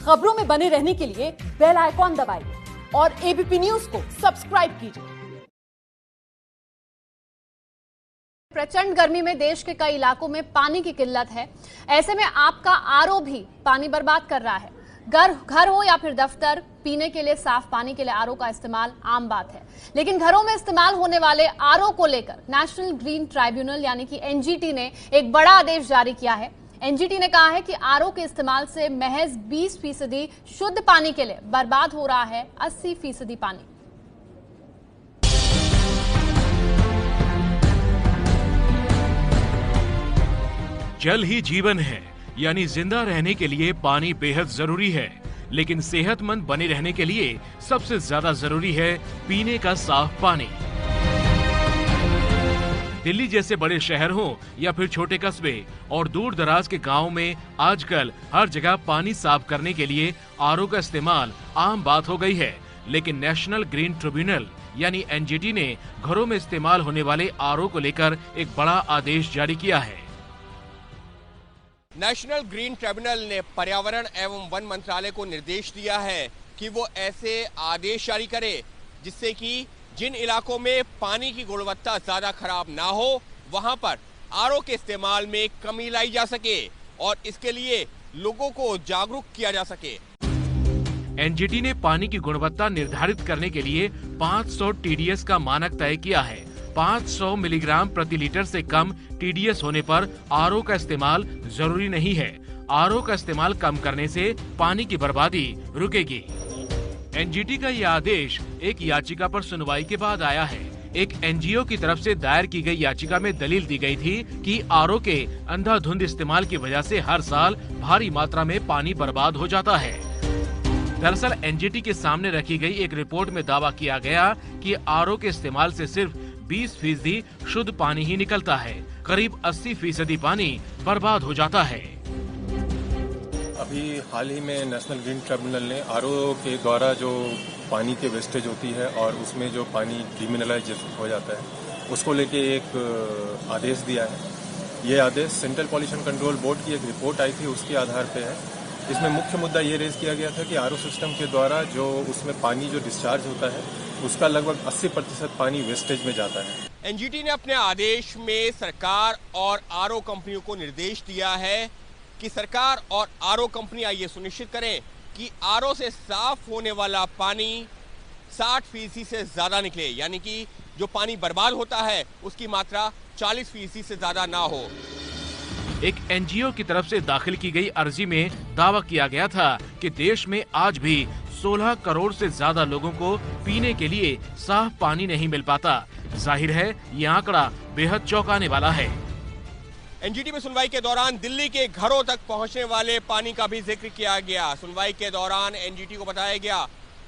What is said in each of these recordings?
खबरों में बने रहने के लिए बेल आइकॉन दबाइए और एबीपी न्यूज को सब्सक्राइब कीजिए। प्रचंड गर्मी में देश के कई इलाकों में पानी की किल्लत है। ऐसे में आपका आरओ भी पानी बर्बाद कर रहा है। घर हो या फिर दफ्तर, पीने के लिए साफ पानी के लिए आरओ का इस्तेमाल आम बात है। लेकिन घरों में इस्तेमाल होने वाले आरओ को लेकर नेशनल ग्रीन ट्राइब्यूनल यानी कि एनजीटी ने एक बड़ा आदेश जारी किया है। एनजीटी ने कहा है कि आरओ के इस्तेमाल से महज 20% शुद्ध पानी के लिए बर्बाद हो रहा है 80% पानी। जल ही जीवन है, यानी जिंदा रहने के लिए पानी बेहद जरूरी है, लेकिन सेहतमंद बने रहने के लिए सबसे ज्यादा जरूरी है पीने का साफ पानी। दिल्ली जैसे बड़े शहर हों या फिर छोटे कस्बे और दूर दराज के गांवों में आजकल हर जगह पानी साफ करने के लिए आरओ का इस्तेमाल आम बात हो गई है। लेकिन नेशनल ग्रीन ट्रिब्यूनल यानी एनजीटी ने घरों में इस्तेमाल होने वाले आरओ को लेकर एक बड़ा आदेश जारी किया है। नेशनल ग्रीन ट्रिब्यूनल ने पर्यावरण एवं वन मंत्रालय को निर्देश दिया है कि वो ऐसे आदेश जारी करे जिससे कि जिन इलाकों में पानी की गुणवत्ता ज्यादा खराब ना हो वहां पर आरओ के इस्तेमाल में कमी लाई जा सके और इसके लिए लोगों को जागरूक किया जा सके। एनजीटी ने पानी की गुणवत्ता निर्धारित करने के लिए 500 टीडीएस का मानक तय किया है। 500 मिलीग्राम प्रति लीटर से कम टीडीएस होने पर आरओ का इस्तेमाल जरूरी नहीं है। आरओ का इस्तेमाल कम करने से पानी की बर्बादी रुकेगी। एनजीटी का यह आदेश एक याचिका पर सुनवाई के बाद आया है। एक एनजीओ की तरफ से दायर की गई याचिका में दलील दी गई थी कि आरओ के अंधाधुंध इस्तेमाल की वजह से हर साल भारी मात्रा में पानी बर्बाद हो जाता है। दरअसल एनजीटी के सामने रखी गई एक रिपोर्ट में दावा किया गया कि आरओ के इस्तेमाल से सिर्फ 20% शुद्ध पानी ही निकलता है। करीब 80% पानी बर्बाद हो जाता है। अभी हाल ही में नेशनल ग्रीन ट्रिब्यूनल ने आरओ के द्वारा जो पानी के वेस्टेज होती है और उसमें जो पानी डिमिनरलाइज हो जाता है उसको लेके एक आदेश दिया है। ये आदेश सेंट्रल पॉल्यूशन कंट्रोल बोर्ड की एक रिपोर्ट आई थी, उसके आधार पे है। इसमें मुख्य मुद्दा ये रेज किया गया था कि आरओ सिस्टम के द्वारा जो उसमें पानी जो डिस्चार्ज होता है उसका लगभग 80% पानी वेस्टेज में जाता है। एनजीटी ने अपने आदेश में सरकार और आरओ कंपनियों को निर्देश दिया है कि सरकार और आरओ कंपनियां ये सुनिश्चित करें कि आरओ से साफ होने वाला पानी 60% से ज्यादा निकले, यानी कि जो पानी बर्बाद होता है उसकी मात्रा 40% से ज्यादा ना हो। एक एनजीओ की तरफ से दाखिल की गई अर्जी में दावा किया गया था कि देश में आज भी 16 करोड़ से ज्यादा लोगों को पीने के लिए साफ पानी नहीं मिल पाता। जाहिर है ये आंकड़ा बेहद चौंकाने वाला है। एनजीटी में सुनवाई के दौरान दिल्ली के घरों तक पहुंचने वाले पानी का भी जिक्र किया गया। सुनवाई के दौरान एनजीटी को बताया गया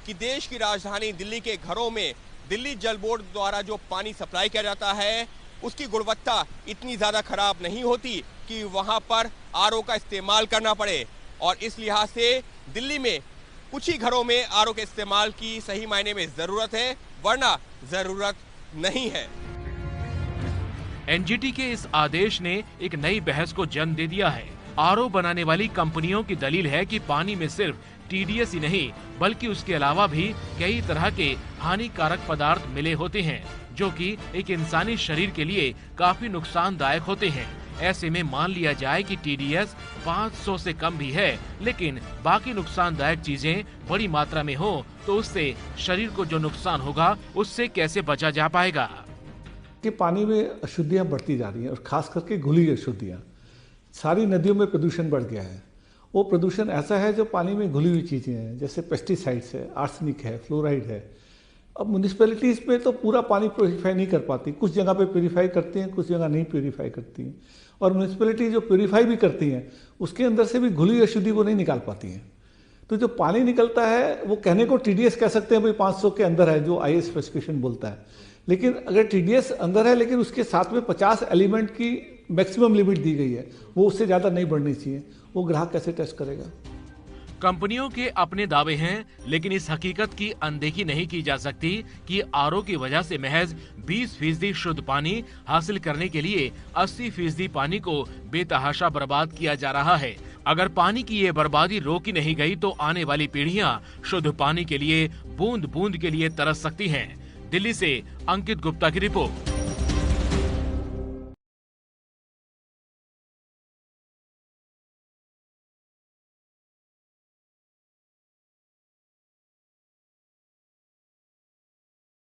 कि देश की राजधानी दिल्ली के घरों में दिल्ली जल बोर्ड द्वारा जो पानी सप्लाई किया जाता है उसकी गुणवत्ता इतनी ज्यादा खराब नहीं होती कि वहां पर आरओ का इस्तेमाल करना पड़े और इस लिहाज से दिल्ली में कुछ ही घरों में आरओ के इस्तेमाल की सही मायने में जरूरत है, वरना जरूरत नहीं है। एनजीटी के इस आदेश ने एक नई बहस को जन्म दे दिया है। आरओ बनाने वाली कंपनियों की दलील है कि पानी में सिर्फ टीडीएस ही नहीं बल्कि उसके अलावा भी कई तरह के हानिकारक पदार्थ मिले होते हैं जो कि एक इंसानी शरीर के लिए काफी नुकसानदायक होते हैं। ऐसे में मान लिया जाए कि टीडीएस 500 से कम भी है, लेकिन बाकी नुकसानदायक चीजें बड़ी मात्रा में हो तो उससे शरीर को जो नुकसान होगा उससे कैसे बचा जा पाएगा। कि पानी में अशुद्धियाँ बढ़ती जा रही हैं और खास करके घुली हुई अशुद्धियाँ। सारी नदियों में प्रदूषण बढ़ गया है। वो प्रदूषण ऐसा है जो पानी में घुली हुई चीज़ें हैं, जैसे पेस्टिसाइड्स है, आर्सेनिक है, फ्लोराइड है। अब म्यूनिसिपैलिटीज़ में तो पूरा पानी प्योरीफाई नहीं कर पाती, कुछ जगह पे प्योरीफाई करती हैं, कुछ जगह नहीं प्योरीफाई करती हैं। और म्यूनिसिपैलिटी जो प्योरीफाई भी करती हैं उसके अंदर से भी घुली हुई अशुद्धि वो नहीं निकाल पाती हैं। तो जो पानी निकलता है वो कहने को टीडीएस कह सकते हैं भाई 500 के अंदर है, जो आईएएस स्पेसिफिकेशन बोलता है, लेकिन अगर टीडीएस अंदर है लेकिन उसके साथ में 50 एलिमेंट की मैक्सिमम लिमिट दी गई है, वो उससे ज़्यादा नहीं बढ़नी चाहिए, वो ग्राहक कैसे टेस्ट करेगा। कंपनियों के अपने दावे हैं, लेकिन इस हकीकत की अनदेखी नहीं की जा सकती कि आरओ की वजह से महज 20% शुद्ध पानी हासिल करने के लिए 80% पानी को बेतहाशा बर्बाद किया जा रहा है। अगर पानी की ये बर्बादी रोकी नहीं गई तो आने वाली पीढ़ियां शुद्ध पानी के लिए बूंद बूंद के लिए तरस सकती हैं। दिल्ली से अंकित गुप्ता की रिपोर्ट।